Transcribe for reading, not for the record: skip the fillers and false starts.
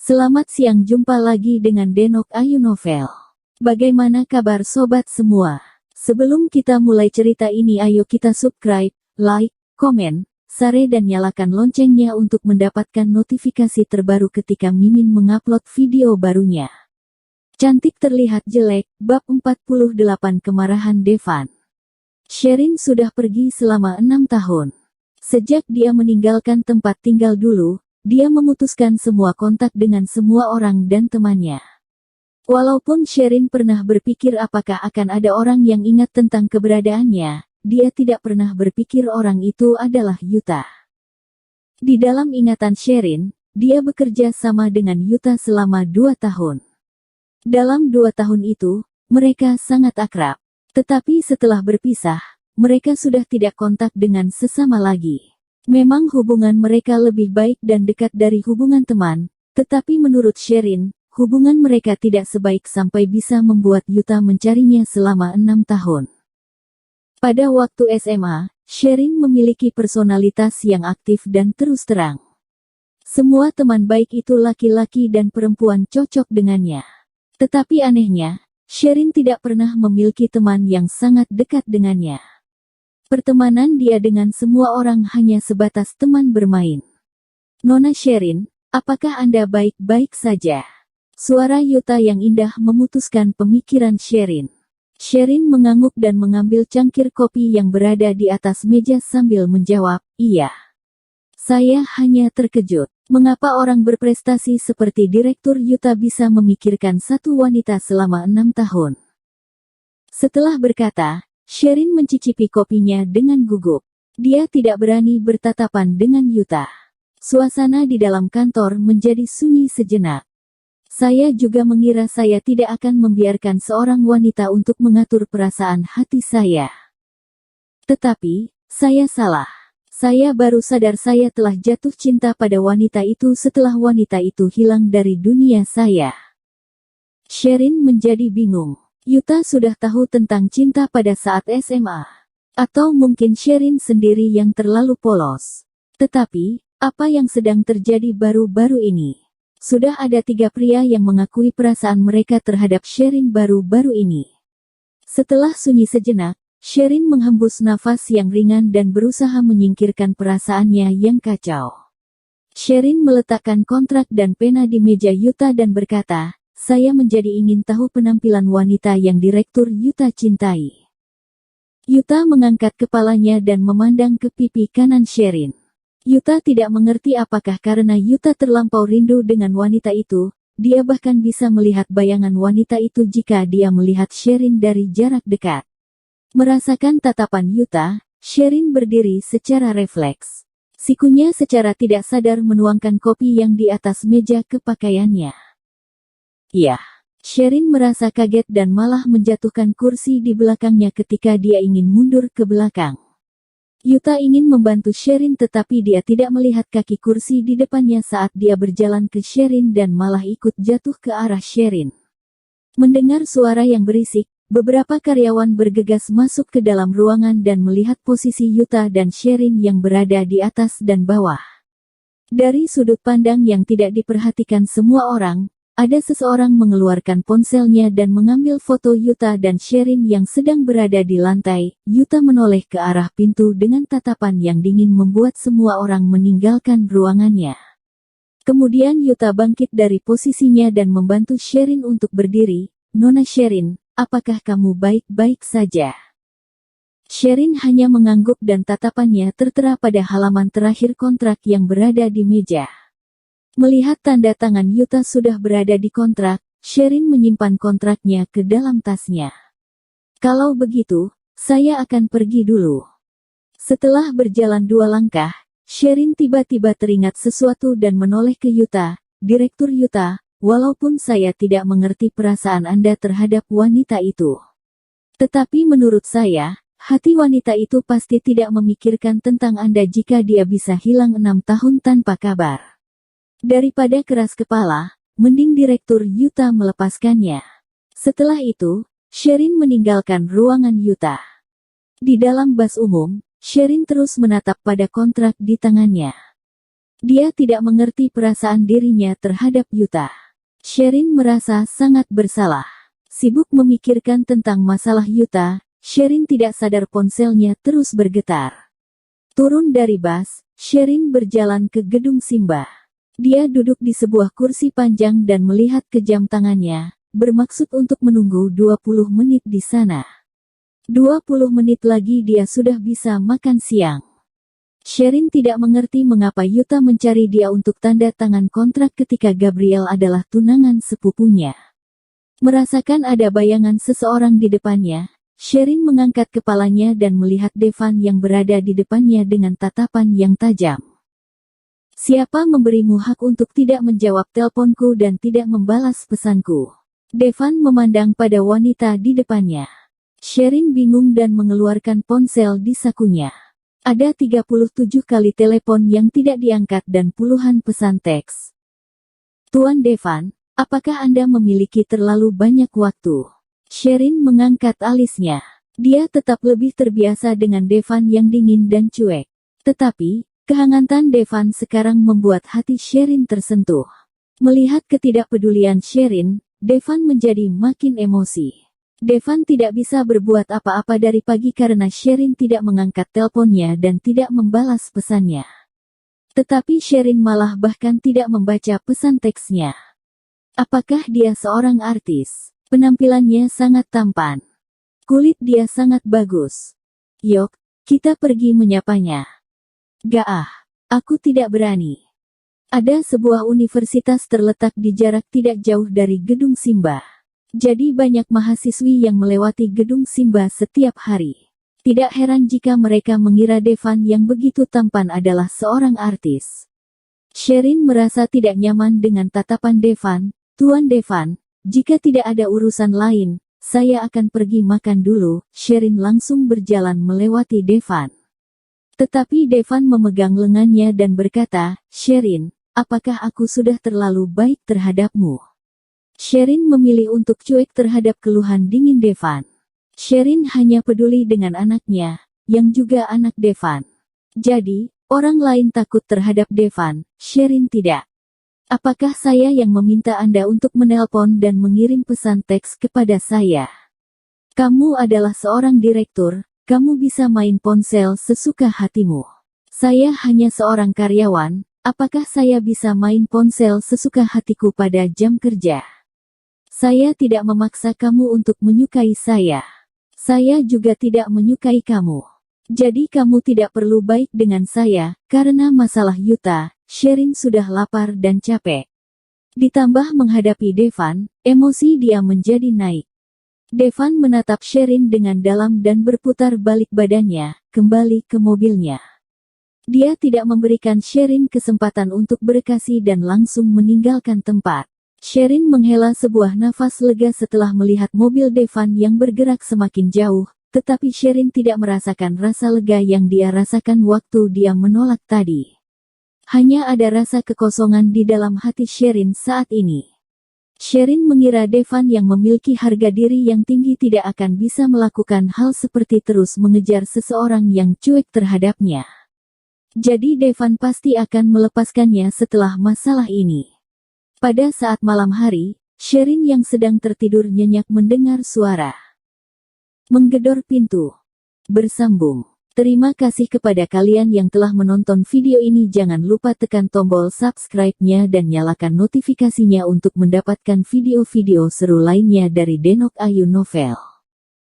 Selamat siang, jumpa lagi dengan Denok Ayu Novel. Bagaimana kabar sobat semua? Sebelum kita mulai cerita ini, ayo kita subscribe, like, komen, share dan nyalakan loncengnya untuk mendapatkan notifikasi terbaru ketika Mimin mengupload video barunya. Cantik terlihat jelek, bab 48 kemarahan Devan. Sherin sudah pergi selama 6 tahun. Sejak dia meninggalkan tempat tinggal dulu, dia memutuskan semua kontak dengan semua orang dan temannya. Walaupun Sherin pernah berpikir apakah akan ada orang yang ingat tentang keberadaannya, dia tidak pernah berpikir orang itu adalah Yuta. Di dalam ingatan Sherin, dia bekerja sama dengan Yuta selama 2 tahun. Dalam 2 tahun itu, mereka sangat akrab. Tetapi setelah berpisah, mereka sudah tidak kontak dengan sesama lagi. Memang hubungan mereka lebih baik dan dekat dari hubungan teman, tetapi menurut Sherin, hubungan mereka tidak sebaik sampai bisa membuat Yuta mencarinya selama 6 tahun. Pada waktu SMA, Sherin memiliki personalitas yang aktif dan terus terang. Semua teman baik itu laki-laki dan perempuan cocok dengannya. Tetapi anehnya, Sherin tidak pernah memiliki teman yang sangat dekat dengannya. Pertemanan dia dengan semua orang hanya sebatas teman bermain. Nona Sherin, apakah Anda baik-baik saja? Suara Yuta yang indah memutuskan pemikiran Sherin. Sherin mengangguk dan mengambil cangkir kopi yang berada di atas meja sambil menjawab, iya. Saya hanya terkejut. Mengapa orang berprestasi seperti Direktur Yuta bisa memikirkan satu wanita selama 6 tahun? Setelah berkata, Sherin mencicipi kopinya dengan gugup. Dia tidak berani bertatapan dengan Yuta. Suasana di dalam kantor menjadi sunyi sejenak. Saya juga mengira saya tidak akan membiarkan seorang wanita untuk mengatur perasaan hati saya. Tetapi, saya salah. Saya baru sadar saya telah jatuh cinta pada wanita itu setelah wanita itu hilang dari dunia saya. Sherin menjadi bingung. Yuta sudah tahu tentang cinta pada saat SMA. Atau mungkin Sherin sendiri yang terlalu polos. Tetapi, apa yang sedang terjadi baru-baru ini? Sudah ada 3 pria yang mengakui perasaan mereka terhadap Sherin baru-baru ini. Setelah sunyi sejenak, Sherin menghembus nafas yang ringan dan berusaha menyingkirkan perasaannya yang kacau. Sherin meletakkan kontrak dan pena di meja Yuta dan berkata, saya menjadi ingin tahu penampilan wanita yang Direktur Yuta cintai. Yuta mengangkat kepalanya dan memandang ke pipi kanan Sherin. Yuta tidak mengerti apakah karena Yuta terlampau rindu dengan wanita itu, dia bahkan bisa melihat bayangan wanita itu jika dia melihat Sherin dari jarak dekat. Merasakan tatapan Yuta, Sherin berdiri secara refleks. Sikunya secara tidak sadar menuangkan kopi yang di atas meja ke pakaiannya. Ya, Sherin merasa kaget dan malah menjatuhkan kursi di belakangnya ketika dia ingin mundur ke belakang. Yuta ingin membantu Sherin tetapi dia tidak melihat kaki kursi di depannya saat dia berjalan ke Sherin dan malah ikut jatuh ke arah Sherin. Mendengar suara yang berisik, beberapa karyawan bergegas masuk ke dalam ruangan dan melihat posisi Yuta dan Sherin yang berada di atas dan bawah. Dari sudut pandang yang tidak diperhatikan semua orang, ada seseorang mengeluarkan ponselnya dan mengambil foto Yuta dan Sherin yang sedang berada di lantai. Yuta menoleh ke arah pintu dengan tatapan yang dingin membuat semua orang meninggalkan ruangannya. Kemudian Yuta bangkit dari posisinya dan membantu Sherin untuk berdiri. Nona Sherin, apakah kamu baik-baik saja? Sherin hanya mengangguk dan tatapannya tertera pada halaman terakhir kontrak yang berada di meja. Melihat tanda tangan Yuta sudah berada di kontrak, Sherin menyimpan kontraknya ke dalam tasnya. Kalau begitu, saya akan pergi dulu. Setelah berjalan 2 langkah, Sherin tiba-tiba teringat sesuatu dan menoleh ke Yuta. Direktur Yuta, walaupun saya tidak mengerti perasaan Anda terhadap wanita itu. Tetapi menurut saya, hati wanita itu pasti tidak memikirkan tentang Anda jika dia bisa hilang 6 tahun tanpa kabar. Daripada keras kepala, mending Direktur Yuta melepaskannya. Setelah itu, Sherin meninggalkan ruangan Yuta. Di dalam bas umum, Sherin terus menatap pada kontrak di tangannya. Dia tidak mengerti perasaan dirinya terhadap Yuta. Sherin merasa sangat bersalah. Sibuk memikirkan tentang masalah Yuta, Sherin tidak sadar ponselnya terus bergetar. Turun dari bus, Sherin berjalan ke gedung Simba. Dia duduk di sebuah kursi panjang dan melihat ke jam tangannya, bermaksud untuk menunggu 20 menit di sana. 20 menit lagi dia sudah bisa makan siang. Sherin tidak mengerti mengapa Yuta mencari dia untuk tanda tangan kontrak ketika Gabriel adalah tunangan sepupunya. Merasakan ada bayangan seseorang di depannya, Sherin mengangkat kepalanya dan melihat Devan yang berada di depannya dengan tatapan yang tajam. Siapa memberimu hak untuk tidak menjawab teleponku dan tidak membalas pesanku? Devan memandang pada wanita di depannya. Sherin bingung dan mengeluarkan ponsel di sakunya. Ada 37 kali telepon yang tidak diangkat dan puluhan pesan teks. Tuan Devan, apakah Anda memiliki terlalu banyak waktu? Sherin mengangkat alisnya. Dia tetap lebih terbiasa dengan Devan yang dingin dan cuek. Tetapi, kehangatan Devan sekarang membuat hati Sherin tersentuh. Melihat ketidakpedulian Sherin, Devan menjadi makin emosi. Devan tidak bisa berbuat apa-apa dari pagi karena Sherin tidak mengangkat teleponnya dan tidak membalas pesannya. Tetapi Sherin malah bahkan tidak membaca pesan teksnya. Apakah dia seorang artis? Penampilannya sangat tampan. Kulit dia sangat bagus. Yok, kita pergi menyapanya. Aku tidak berani. Ada sebuah universitas terletak di jarak tidak jauh dari gedung Simba. Jadi banyak mahasiswi yang melewati gedung Simba setiap hari. Tidak heran jika mereka mengira Devan yang begitu tampan adalah seorang artis. Sherin merasa tidak nyaman dengan tatapan Devan. Tuan Devan, jika tidak ada urusan lain, saya akan pergi makan dulu. Sherin langsung berjalan melewati Devan. Tetapi Devan memegang lengannya dan berkata, Sherin, apakah aku sudah terlalu baik terhadapmu? Sherin memilih untuk cuek terhadap keluhan dingin Devan. Sherin hanya peduli dengan anaknya, yang juga anak Devan. Jadi, orang lain takut terhadap Devan, Sherin tidak. Apakah saya yang meminta Anda untuk menelpon dan mengirim pesan teks kepada saya? Kamu adalah seorang direktur, kamu bisa main ponsel sesuka hatimu. Saya hanya seorang karyawan, apakah saya bisa main ponsel sesuka hatiku pada jam kerja? Saya tidak memaksa kamu untuk menyukai saya. Saya juga tidak menyukai kamu. Jadi kamu tidak perlu baik dengan saya, karena masalah Yuta, Sherin sudah lapar dan capek. Ditambah menghadapi Devan, emosi dia menjadi naik. Devan menatap Sherin dengan dalam dan berputar balik badannya, kembali ke mobilnya. Dia tidak memberikan Sherin kesempatan untuk berkasi dan langsung meninggalkan tempat. Sherin menghela sebuah nafas lega setelah melihat mobil Devan yang bergerak semakin jauh, tetapi Sherin tidak merasakan rasa lega yang dia rasakan waktu dia menolak tadi. Hanya ada rasa kekosongan di dalam hati Sherin saat ini. Sherin mengira Devan yang memiliki harga diri yang tinggi tidak akan bisa melakukan hal seperti terus mengejar seseorang yang cuek terhadapnya. Jadi Devan pasti akan melepaskannya setelah masalah ini. Pada saat malam hari, Sherin yang sedang tertidur nyenyak mendengar suara menggedor pintu. Bersambung. Terima kasih kepada kalian yang telah menonton video ini. Jangan lupa tekan tombol subscribe-nya dan nyalakan notifikasinya untuk mendapatkan video-video seru lainnya dari Denok Ayu Novel.